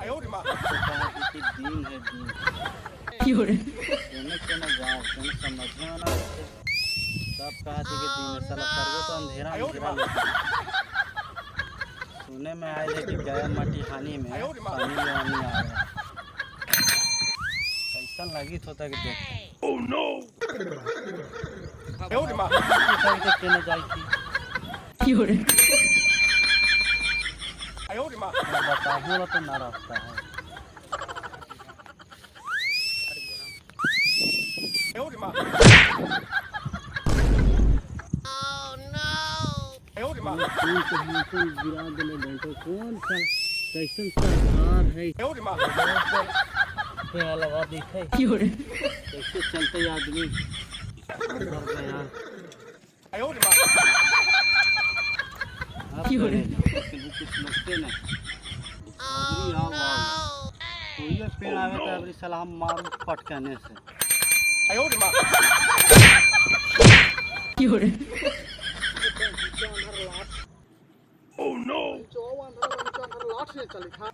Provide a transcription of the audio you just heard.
कहा कि दिन है दिन सोने के न जाओ सोने समझने वाला होते सब कहा कि दिन है साला सर्वो तो अंधेरा अंधेरा लगता सुने में आए थे कि गया माटी हानि में पानी लेवानी आ रहा ऐसा लगी होता कि देख ओह नो के न जाई थी बताहूँ तो ना रास्ता है गिरा दिले बैठो कौन सा कैसन सरकार है पेड़ लगा दिखे कैसे चलते आदमी कुछ लगते नहीं कोई पेड़ आवे तो अभी सलाम मार पटकने से Oh no! लाठ से चली था